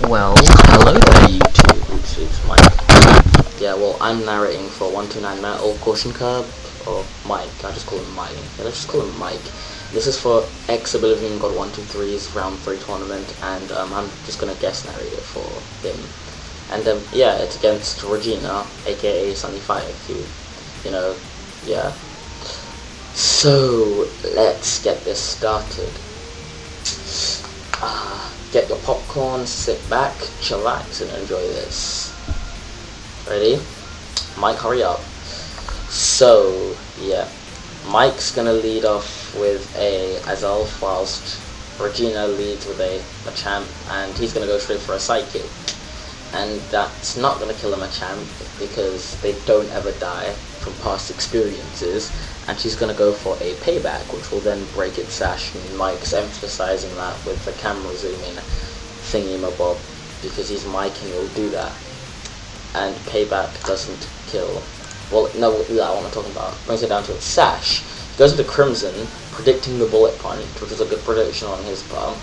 Well, hello there, YouTube. It's Mike. Yeah, well, I'm narrating for 129metal Caution Curb, or Mike. I just call him Mike. Yeah, let's just call him Mike. This is for ex-obliviongod 123's round 3 tournament, and I'm just gonna guest narrate it for him. And yeah, it's against Regina, aka Sunyfirecute. You know, yeah. So let's get this started. Get your popcorn, sit back, chillax, and enjoy this. Ready? Mike, hurry up. So, yeah. Mike's gonna lead off with a Azal, whilst Regina leads with a Machamp, and he's gonna go straight for a Psychic. And that's not gonna kill a Machamp, because they don't ever die from past experiences, and she's gonna go for a Payback, which will then break its sash, and Mike's emphasizing that with the camera zooming thingy-mabob, because he's Mike and he'll do that. And Payback doesn't kill. Well, no, that one I'm talking about. Brings it down to its sash. He goes into Crimson, predicting the Bullet Punch, which is a good prediction on his part.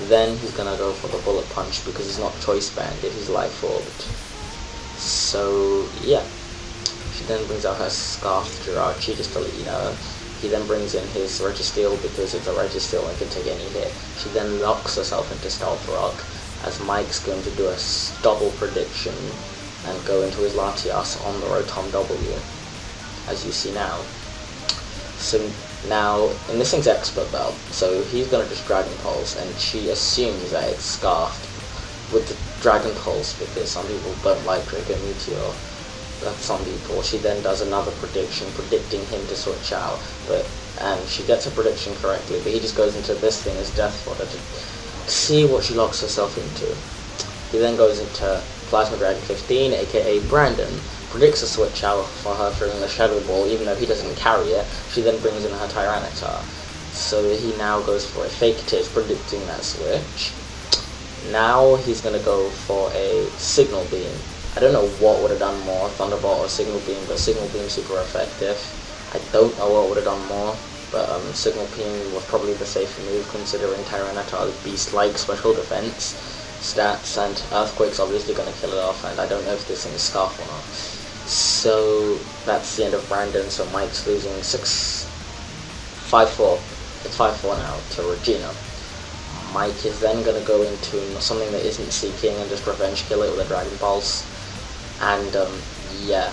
Then he's gonna go for the Bullet Punch because he's not Choice Banded, he's Life Orbed. So, yeah. She then brings out her Scarfed Jirachi just to let you know. He then brings in his Registeel because it's a Registeel and can take any hit. She then locks herself into Stealth Rock, as Mike's going to do a double prediction and go into his Latias on the Rotom W, as you see now. So now, and this thing's Expert Belt, so he's going to just Dragon Pulse, and she assumes that it's Scarfed with the Dragon Pulse because some people don't like Draco Meteor. That's some people. She then does another prediction, predicting him to switch out, and she gets her prediction correctly, but he just goes into this thing as Death Fodder to see what she locks herself into. He then goes into Plasma Dragon 15, aka Brandon, predicts a switch out for her throwing the Shadow Ball, even though he doesn't carry it. She then brings in her Tyranitar. So he now goes for a Fake Tish, predicting that switch. Now he's going to go for a Signal Beam. I don't know what would have done more, Thunderbolt or Signal Beam, but Signal Beam's super effective. I don't know what would have done more, but Signal Beam was probably the safer move considering Tyranitar's beast-like special defense stats, and Earthquake's obviously going to kill it off, and I don't know if this thing is Scarf or not. So that's the end of Brandon, so Mike's losing 5-4. It's 5-4 now to Regina. Mike is then going to go into something that isn't Seeking and just Revenge Kill it with a Dragon Pulse. And yeah,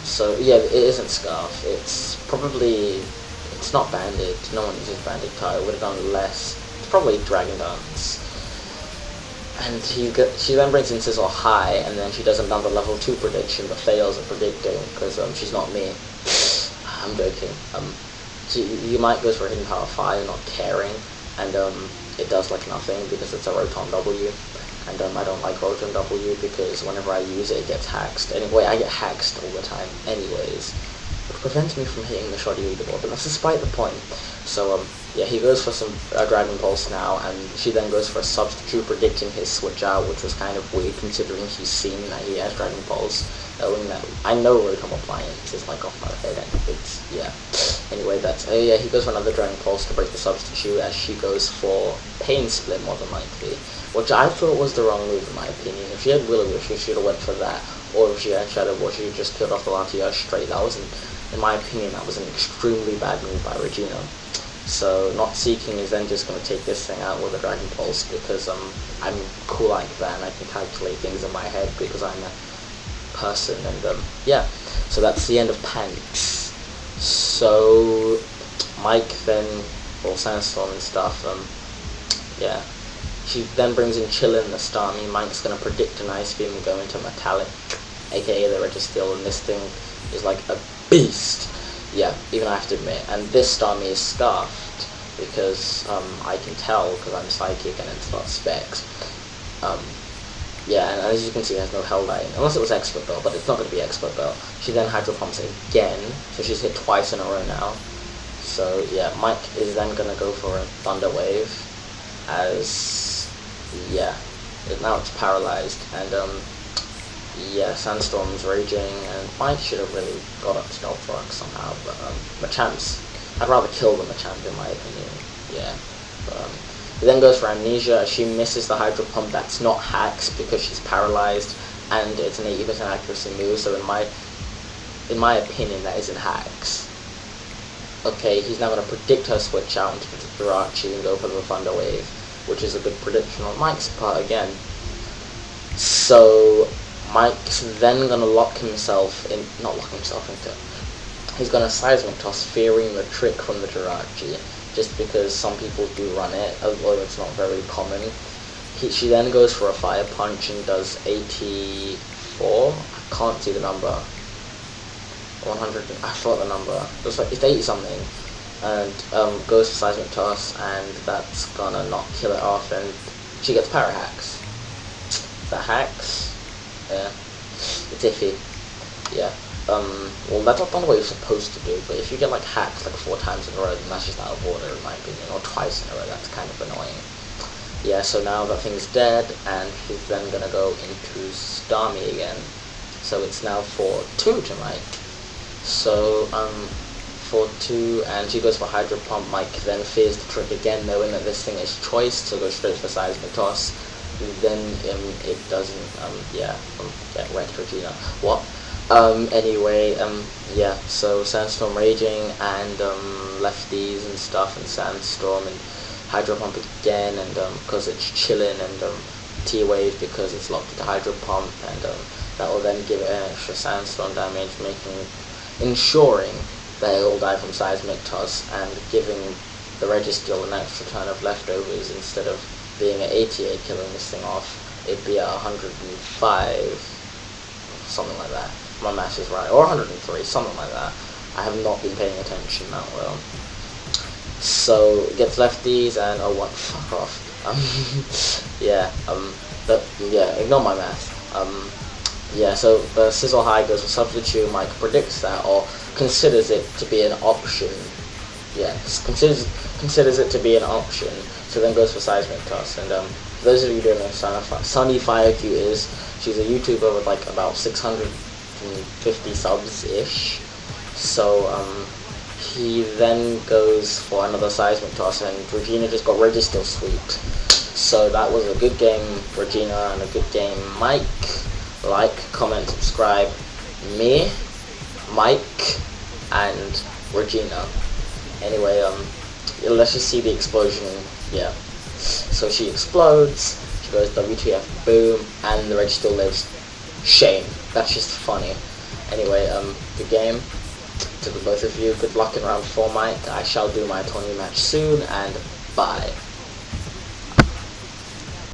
so yeah, it isn't Scarf, it's not Banded, no one uses Banded Tie, it would have done less, it's probably Dragon Dance. And she then brings in Sizzle High, and then she does another level 2 prediction, but fails at predicting, because she's not me. I'm joking. You might go for a Hidden Power 5, not caring, and it does like nothing, because it's a Rotom W. And I don't like Rotom W because whenever I use it, it gets hacked. Anyway, I get hacked all the time anyways. It prevents me from hitting the shoddy leaderboard, but that's despite the point. So, yeah, he goes for some Dragon Pulse now, and she then goes for a Substitute, predicting his switch out, which was kind of weird considering she's seen that he has Dragon Pulse. I know Rotom Appliance is like off my head, and it's, yeah. Anyway, yeah, he goes for another Dragon Pulse to break the Substitute, as she goes for Pain Split more than likely, which I thought was the wrong move in my opinion. If she had Will-O-Wisp, she should have went for that, or if she had Shadow Ball, she just killed off the Latias straight. That wasn't, in my opinion, that was an extremely bad move by Regina. So not Seeking is then just going to take this thing out with a Dragon Pulse, because I'm cool like that, and I can calculate things in my head because I'm a person, and yeah, so that's the end of Panics. So Mike then, well, Sandstorm and stuff, yeah, she then brings in Chillin, the Starmie. Mike's going to predict an Ice Beam and go into Metallic, aka the Registeel, and this thing is like a beast. Yeah, even I have to admit, and this Starmie is Scarfed, because I can tell, because I'm Psychic and it's not Specs. Yeah, and as you can see, it has no Hellite, unless it was Expert Belt, but it's not going to be Expert Belt. She then Hydro Pumps again, so she's hit twice in a row now. So yeah, Mike is then going to go for a Thunder Wave, as, yeah, now it's paralyzed, and yeah, Sandstorm's raging, and Mike should have really got up Stealth Rock somehow, but Machamp's, I'd rather kill the Machamp in my opinion, yeah, but It then goes for Amnesia. She misses the Hydro Pump. That's not hacks because she's paralyzed, and it's an 80% accuracy move. So in my opinion, that isn't hacks. Okay, he's now going to predict her switch out into the Jirachi and go for the Thunder Wave, which is a good prediction on Mike's part again. So Mike's then going to he's going to Seismic Toss, fearing the trick from the Jirachi, just because some people do run it, although it's not very common. She then goes for a Fire Punch and does 84, I can't see the number, 100, I forgot the number, it's 80 something, and goes for Seismic Toss, and that's gonna not kill it off, and she gets Power Hacks. The hacks, yeah, it's iffy, yeah. Well, that's not what you're supposed to do, but if you get like hacks like 4 times in a row, then that's just out of order in my opinion, or twice in a row, that's kind of annoying. Yeah, so now that thing's dead, and he's then gonna go into Starmie again. So it's now 4-2 to Mike. So, 4-2, and she goes for Hydro Pump. Mike then fears the trick again, knowing that this thing is choice, so goes straight for Seismic Toss. Then, it doesn't, yeah, wrecked Regina. What? Anyway, yeah, so Sandstorm Raging, and, Lefties and stuff, and Sandstorm, and Hydro Pump again, and, because it's chilling, and, T-Wave because it's locked into Hydro Pump, and, that will then give it an extra Sandstorm damage, ensuring that it will die from Seismic Toss, and giving the Registeel an extra turn of leftovers. Instead of being at 88 killing this thing off, it'd be at 105, something like that. My math is right, or 103, something like that. I have not been paying attention that well. So it gets lefties, and oh what, fuck off. Yeah, ignore my math. Yeah, so the Sizzle High goes with Substitute. Mike predicts that, or considers it to be an option. Yeah, considers it to be an option. So then goes for Seismic Toss. And for those of you who don't know who Sunyfirecute is, she's a YouTuber with like about 650 subs-ish. So he then goes for another Seismic Toss, and Regina just got Registeel sweeped. So that was a good game, Regina, and a good game, Mike. Like, comment, subscribe. Me, Mike, and Regina. Anyway, let's just see the explosion. Yeah. So she explodes. She goes WTF, boom, and the Registeel lives. Shame. That's just funny. Anyway, good game to the both of you. Good luck in round 4, Mike. I shall do my tourney match soon, and bye.